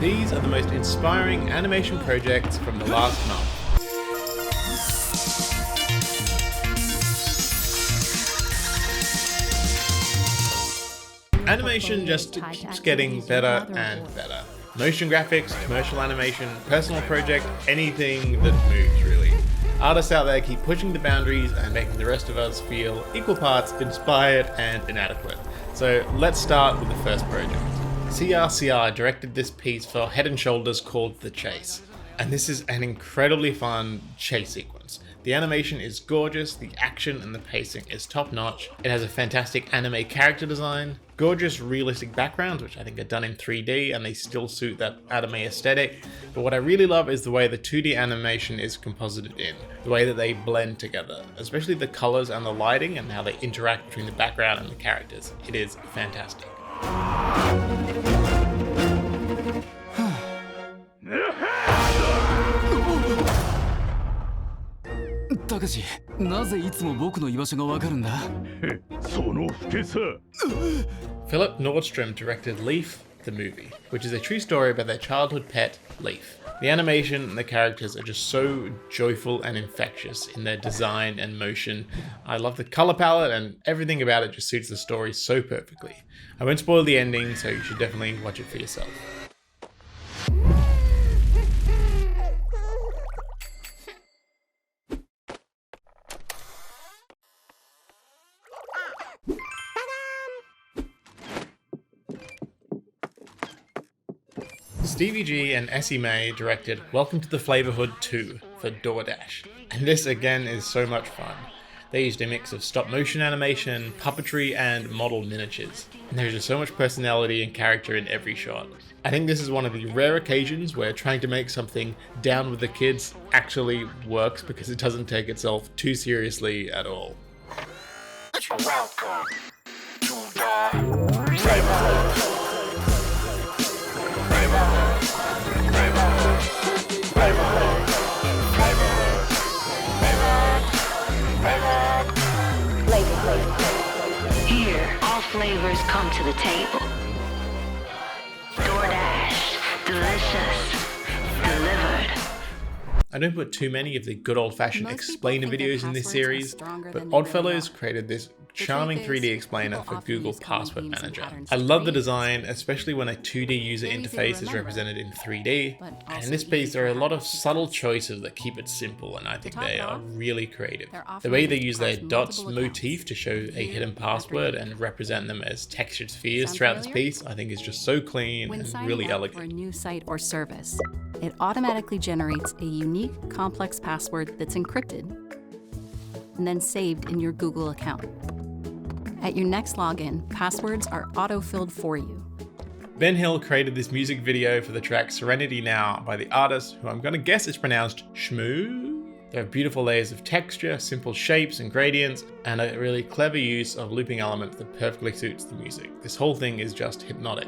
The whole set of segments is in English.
These are the most inspiring animation projects from the last month. Animation just keeps getting better and better. Motion graphics, commercial animation, personal project, anything that moves really. Artists out there keep pushing the boundaries and making the rest of us feel equal parts inspired and inadequate. So let's start with the first project. CRCR directed this piece for Head & Shoulders called The Chase. And this is an incredibly fun chase sequence. The animation is gorgeous, the action and the pacing is top notch. It has a fantastic anime character design, gorgeous realistic backgrounds, which I think are done in 3D and they still suit that anime aesthetic. But what I really love is the way the 2D animation is composited in, the way that they blend together, especially the colors and the lighting and how they interact between the background and the characters. It is fantastic. たかし、なぜいつも僕の居場所がわかるんだ? その老けさ。 Philip Nordstrom directed Leif, the movie, which is a true story about their childhood pet, Leif. The animation and the characters are just so joyful and infectious in their design and motion. I love the color palette and everything about it just suits the story so perfectly. I won't spoil the ending, so you should definitely watch it for yourself. Stevie G and Essy directed Welcome to the Flavourhood 2 for Doordash, and this again is so much fun. They used a mix of stop motion animation, puppetry and model miniatures, and there's just so much personality and character in every shot. I think this is one of the rare occasions where trying to make something down with the kids actually works because it doesn't take itself too seriously at all. Welcome to the Flavourhood. Here, all flavors come to the table. Doordash, delicious, delivered. I don't put too many of the good old-fashioned explainer videos in this series, but Oddfellows created this charming 3D explainer for Google Password Manager. I love the design, especially when a 2D user interface is represented in 3D, and in this piece there are a lot of subtle choices that keep it simple, and I think they are really creative. The way they use their dots motif to show a hidden password and represent them as textured spheres throughout this piece, I think is just so clean and really elegant. For a new site or service, it automatically generates a unique, complex password that's encrypted and then saved in your Google account. At your next login, passwords are auto-filled for you. Ben Hill created this music video for the track Serentity Now by the artist, who I'm going to guess is pronounced shmOoOo. There are beautiful layers of texture, simple shapes and gradients, and a really clever use of looping elements that perfectly suits the music. This whole thing is just hypnotic.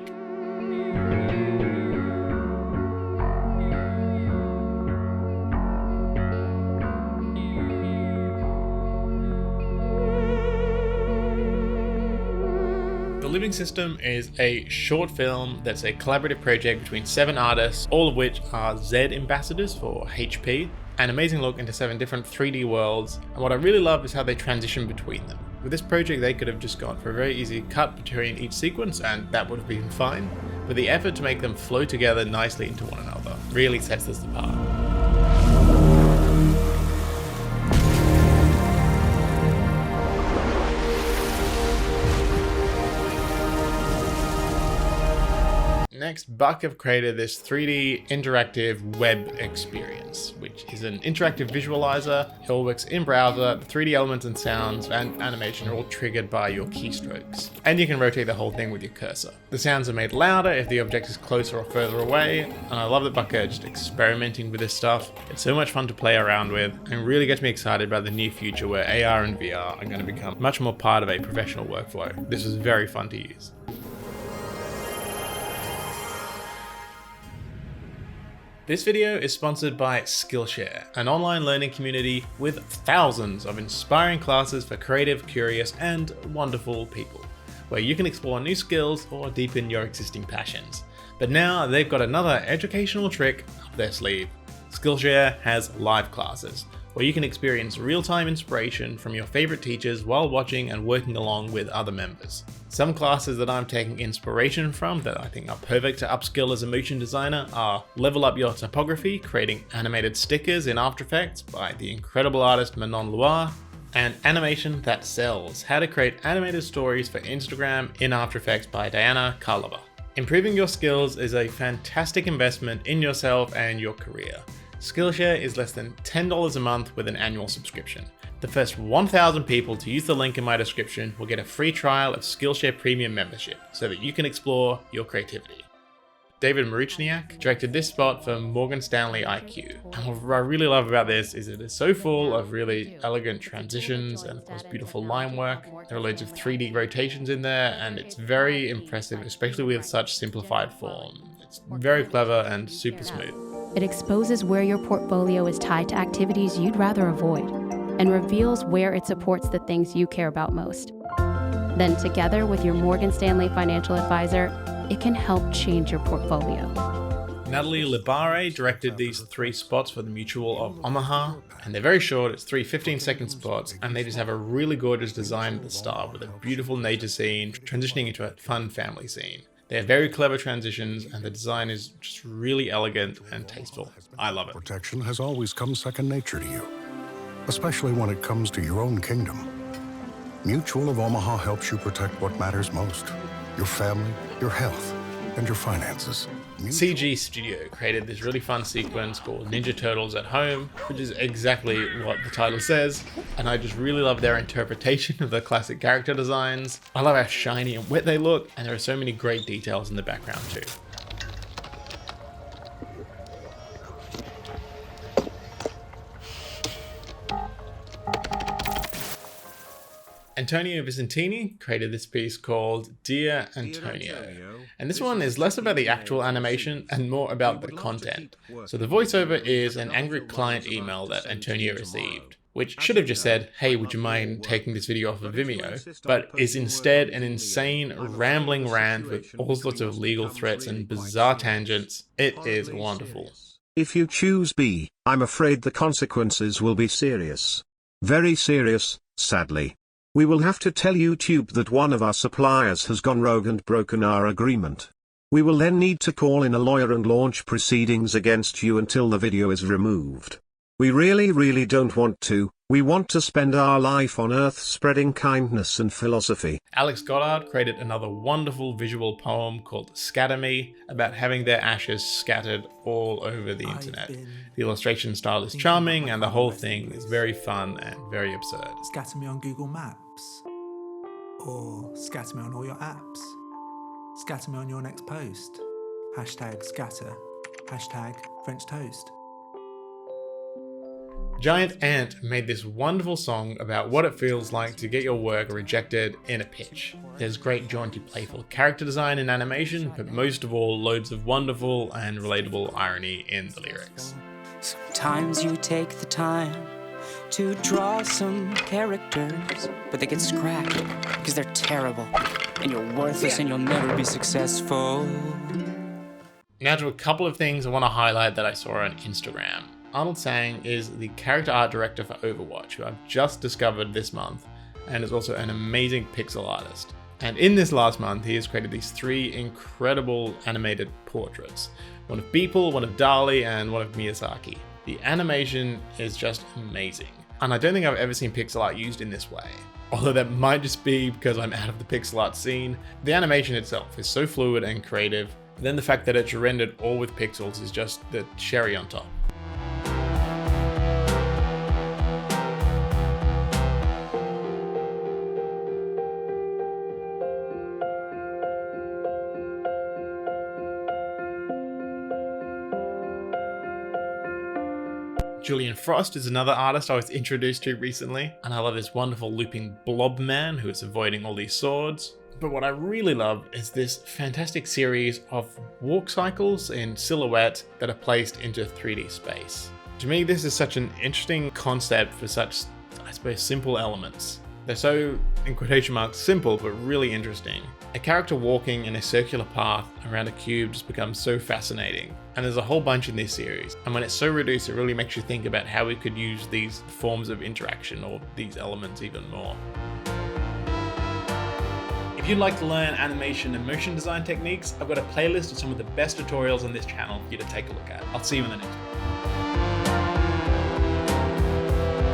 The Living System is a short film that's a collaborative project between 7 artists, all of which are Z ambassadors for HP. An amazing look into 7 different 3D worlds, and what I really love is how they transition between them. With this project they could have just gone for a very easy cut between each sequence and that would have been fine, but the effort to make them flow together nicely into one another really sets this apart. Next, Buck have created this 3D interactive web experience, which is an interactive visualizer. It all works in browser. The 3D elements and sounds and animation are all triggered by your keystrokes. And you can rotate the whole thing with your cursor. The sounds are made louder if the object is closer or further away, and I love that Buck are just experimenting with this stuff. It's so much fun to play around with, and really gets me excited about the near future where AR and VR are going to become much more part of a professional workflow. This was very fun to use. This video is sponsored by Skillshare, an online learning community with thousands of inspiring classes for creative, curious, and wonderful people, where you can explore new skills or deepen your existing passions. But now they've got another educational trick up their sleeve. Skillshare has live classes, where you can experience real-time inspiration from your favorite teachers while watching and working along with other members. Some classes that I'm taking inspiration from that I think are perfect to upskill as a motion designer are Level Up Your Typography, creating animated stickers in After Effects by the incredible artist Manon Loire, and Animation That Sells, how to create animated stories for Instagram in After Effects by Diana Karlova. Improving your skills is a fantastic investment in yourself and your career. Skillshare is less than $10 a month with an annual subscription. The first 1,000 people to use the link in my description will get a free trial of Skillshare Premium membership so that you can explore your creativity. David Maruchniak directed this spot for Morgan Stanley IQ. And what I really love about this is it is so full of really elegant transitions and of course beautiful line work. There are loads of 3D rotations in there and it's very impressive, especially with such simplified form. It's very clever and super smooth. It exposes where your portfolio is tied to activities you'd rather avoid and reveals where it supports the things you care about most. Then together with your Morgan Stanley financial advisor, it can help change your portfolio. Natalie Labarre directed these 3 spots for the Mutual of Omaha, and they're very short, it's 3 15-second spots, and they just have a really gorgeous design at the start with a beautiful nature scene transitioning into a fun family scene. They have very clever transitions, and the design is just really elegant and tasteful. I love it. Protection has always come second nature to you, especially when it comes to your own kingdom. Mutual of Omaha helps you protect what matters most: your family, your health, and your finances. CG Studio created this really fun sequence called Ninja Turtles at Home, which is exactly what the title says, and I just really love their interpretation of the classic character designs. I love how shiny and wet they look, and there are so many great details in the background too. Antonio Vicentini created this piece called Dear Antonio, and this one is less about the actual animation and more about the content. So the voiceover is an angry client email that Antonio received, which should have just said, hey, would you mind taking this video off of Vimeo, but is instead an insane rambling rant with all sorts of legal threats and bizarre tangents. It is wonderful. If you choose B, I'm afraid the consequences will be serious. Very serious, sadly. We will have to tell YouTube that one of our suppliers has gone rogue and broken our agreement. We will then need to call in a lawyer and launch proceedings against you until the video is removed. We really don't want to. We want to spend our life on Earth spreading kindness and philosophy. Alex Goddard created another wonderful visual poem called Scatter Me, about having their ashes scattered all over the internet. The illustration style is charming and the whole thing is very fun and very absurd. Scatter me on Google Maps, or scatter me on all your apps. Scatter me on your next post. Hashtag scatter. Hashtag French toast. Giant Ant made this wonderful song about what it feels like to get your work rejected in a pitch. There's great jaunty playful character design and animation, but most of all loads of wonderful and relatable irony in the lyrics. Sometimes you take the time to draw some characters, but they get scrapped because they're terrible, and you're worthless and you'll never be successful. Now to a couple of things I want to highlight that I saw on Instagram. Arnold Tsang is the character art director for Overwatch, who I've just discovered this month, and is also an amazing pixel artist. And in this last month, he has created these 3 incredible animated portraits. One of Beeple, one of Dali, and one of Miyazaki. The animation is just amazing. And I don't think I've ever seen pixel art used in this way. Although that might just be because I'm out of the pixel art scene. The animation itself is so fluid and creative. Then the fact that it's rendered all with pixels is just the cherry on top. Julian Frost is another artist I was introduced to recently, and I love this wonderful looping blob man who is avoiding all these swords. But what I really love is this fantastic series of walk cycles in silhouette that are placed into 3D space. To me, this is such an interesting concept for such, I suppose, simple elements. They're so, in quotation marks, simple, but really interesting. A character walking in a circular path around a cube just becomes so fascinating, and there's a whole bunch in this series, and when it's so reduced it really makes you think about how we could use these forms of interaction or these elements even more. If you'd like to learn animation and motion design techniques, I've got a playlist of some of the best tutorials on this channel for you to take a look at. I'll see you in the next one.